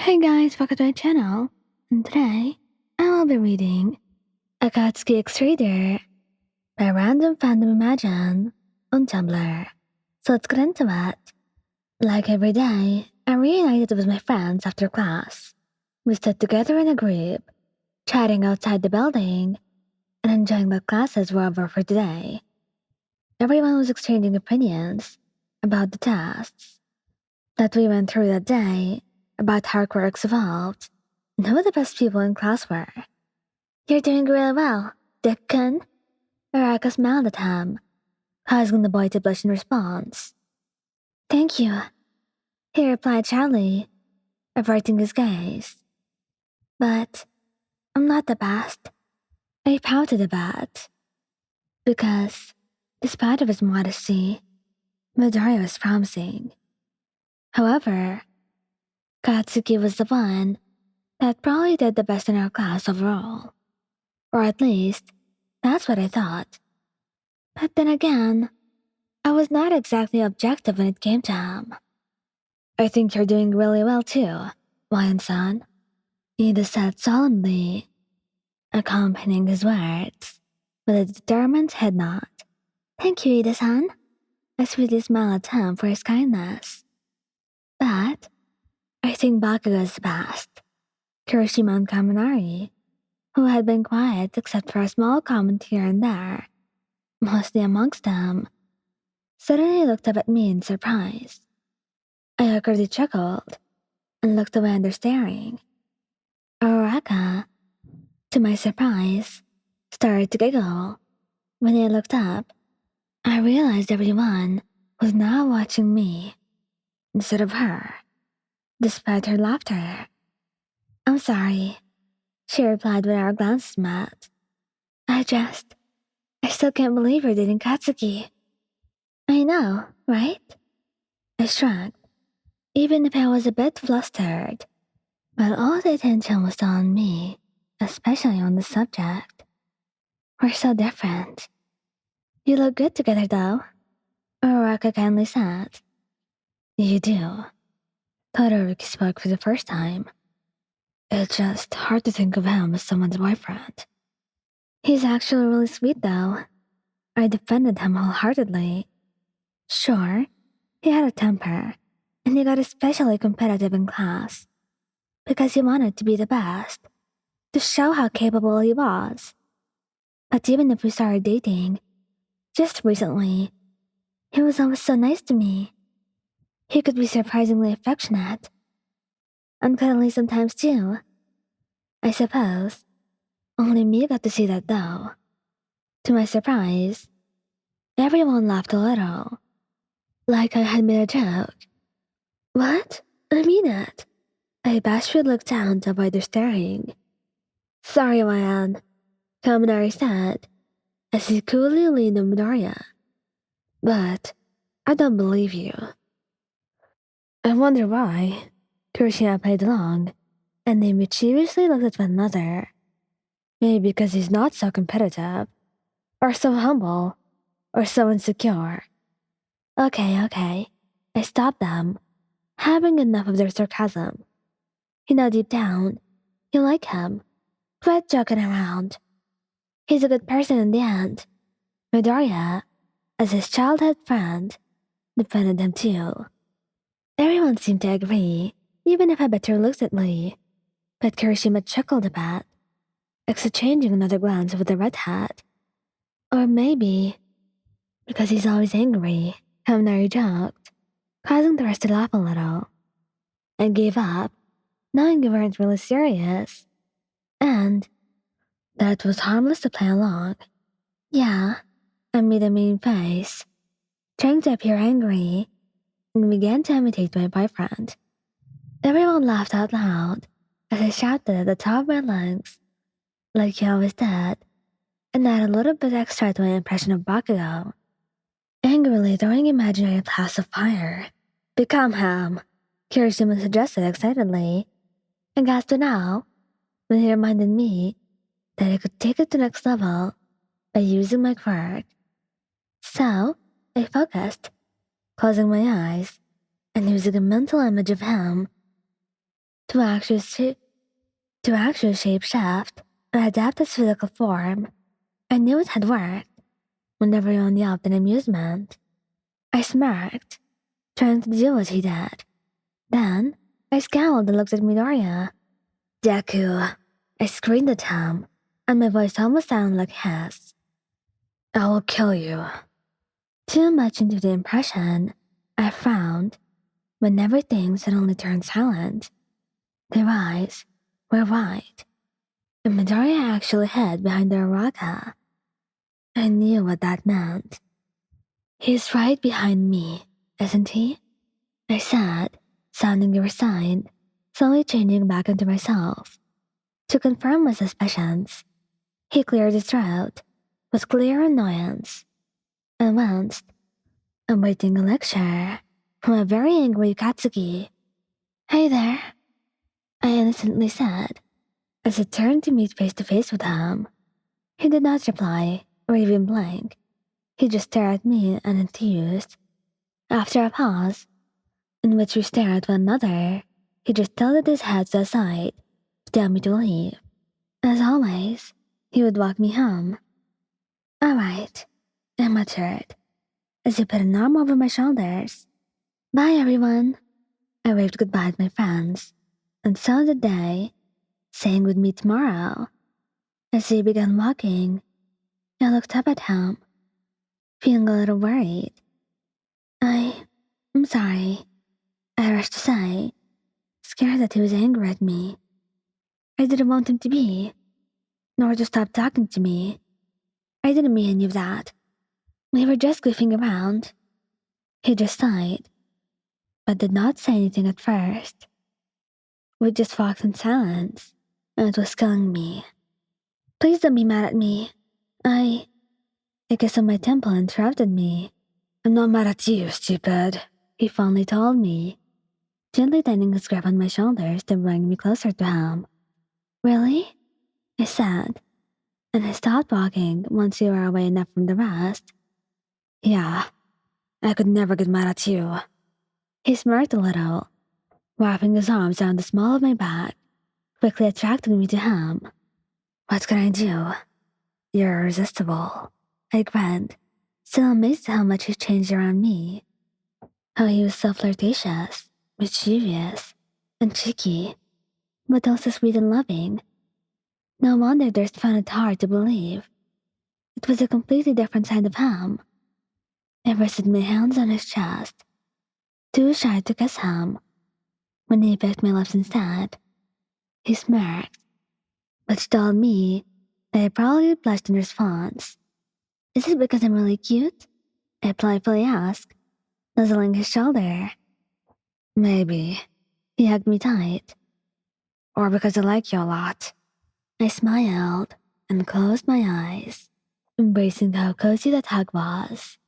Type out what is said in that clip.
Hey guys, welcome to my channel. And today, I will be reading a Katsuki X-Reader by Random Fandom Imagine on Tumblr. So let's get into it. Like every day, I reunited with my friends after class. We stood together in a group, chatting outside the building, and enjoying what classes were over for today. Everyone was exchanging opinions about the tests that we went through that day, about how quirks evolved, and who the best people in class were. You're doing really well, Dick-kun. Araka smiled at him, causing the boy to blush in response. Thank you, he replied shyly, averting his gaze. But I'm not the best. I pouted a bit, because, despite of his modesty, Midoriya was promising. However, Katsuki was the one that probably did the best in our class overall. Or at least, that's what I thought. But then again, I was not exactly objective when it came to him. I think you're doing really well too, Lion-san, Ida said solemnly, accompanying his words with a determined head nod. Thank you, Ida-san. I sweetly smiled at him for his kindness. But I think Bakugou is the best. Kirishima and Kaminari, who had been quiet except for a small comment here and there, mostly amongst them, suddenly looked up at me in surprise. I awkwardly chuckled and looked away under staring. Araka, to my surprise, started to giggle. When I looked up, I realized everyone was now watching me instead of her, despite her laughter. I'm sorry, she replied when our glances met. I still can't believe you're dating Katsuki. I know, right? I shrugged, even if I was a bit flustered. But all the attention was on me, especially on the subject. We're so different. You look good together, though, Uraraka kindly said. You do. Todoroki spoke for the first time. It's just hard to think of him as someone's boyfriend. He's actually really sweet, though. I defended him wholeheartedly. Sure, he had a temper, and he got especially competitive in class because he wanted to be the best, to show how capable he was. But even if we started dating, just recently, he was always so nice to me. He could be surprisingly affectionate, and cuddly sometimes too. I suppose only me got to see that though. To my surprise, everyone laughed a little, like I had made a joke. What? I mean it. I bashfully looked down to avoid their staring. Sorry, Ryan, Kaminari said, as he coolly leaned on Midoriya. But I don't believe you. I wonder why. Kirishima played along, and they mischievously looked at one another. Maybe because he's not so competitive, or so humble, or so insecure. Okay. I stopped them, having enough of their sarcasm. You know deep down, you like him. Quit joking around. He's a good person in the end. Midoriya, as his childhood friend, defended him too. Everyone seemed to agree, even if a bit reluctantly. But Kirishima chuckled a bit, exchanging another glance with the redhead. Or maybe, because he's always angry, Kaminari joked, causing the rest to laugh a little. I gave up, knowing you weren't really serious. And that it was harmless to play along. Yeah, I made a mean face, trying to appear angry, and began to imitate my boyfriend. Everyone laughed out loud as I shouted at the top of my lungs, like you always did, and added a little bit extra to my impression of Bakugou, angrily throwing imaginary blasts of fire. Become him, Kirishima suggested excitedly, and gasped now when he reminded me that I could take it to the next level by using my quirk. So, I focused, closing my eyes, and using a mental image of him to actually shape-shift or adapt its physical form. I knew it had worked whenever he only yelped in amusement. I smirked, trying to do what he did. Then, I scowled and looked at Midoriya. Deku, I screamed at him, and my voice almost sounded like his. I will kill you. Too much into the impression, I frowned when everything suddenly turned silent. Their eyes were wide, and Midoriya actually hid behind the Araka. I knew what that meant. He's right behind me, isn't he? I said, sounding resigned, slowly changing back into myself. To confirm my suspicions, he cleared his throat with clear annoyance and winced, awaiting a lecture from a very angry Katsuki. Hey there, I innocently said, as I turned to meet face to face with him. He did not reply or even blink. He just stared at me unenthused. After a pause, in which we stared at one another, he just tilted his head to the side to tell me to leave. As always, he would walk me home. All right, I muttered, as he put an arm over my shoulders. Bye, everyone. I waved goodbye to my friends, and so did they, saying we'd meet tomorrow. As he began walking, I looked up at him, feeling a little worried. I'm sorry, I rushed to say, scared that he was angry at me. I didn't want him to be, nor to stop talking to me. I didn't mean any of that. We were just goofing around. He just sighed, but did not say anything at first. We just walked in silence, and it was killing me. Please don't be mad at me. A kiss on my temple interrupted me. I'm not mad at you, stupid, he fondly told me, gently tightening his grip on my shoulders to bring me closer to him. Really? I said, and I stopped walking once we were away enough from the rest. Yeah, I could never get mad at you. He smirked a little, wrapping his arms around the small of my back, quickly attracting me to him. What can I do? You're irresistible. I grinned, still amazed at how much he changed around me. How he was so flirtatious, mischievous, and cheeky, but also sweet and loving. No wonder Durst found it hard to believe. It was a completely different side of him. I rested my hands on his chest, too shy to kiss him. When he bit my lips instead, he smirked, which told me that I probably blushed in response. Is it because I'm really cute? I playfully asked, nuzzling his shoulder. Maybe. He hugged me tight. Or because I like you a lot. I smiled and closed my eyes, embracing how cozy that hug was.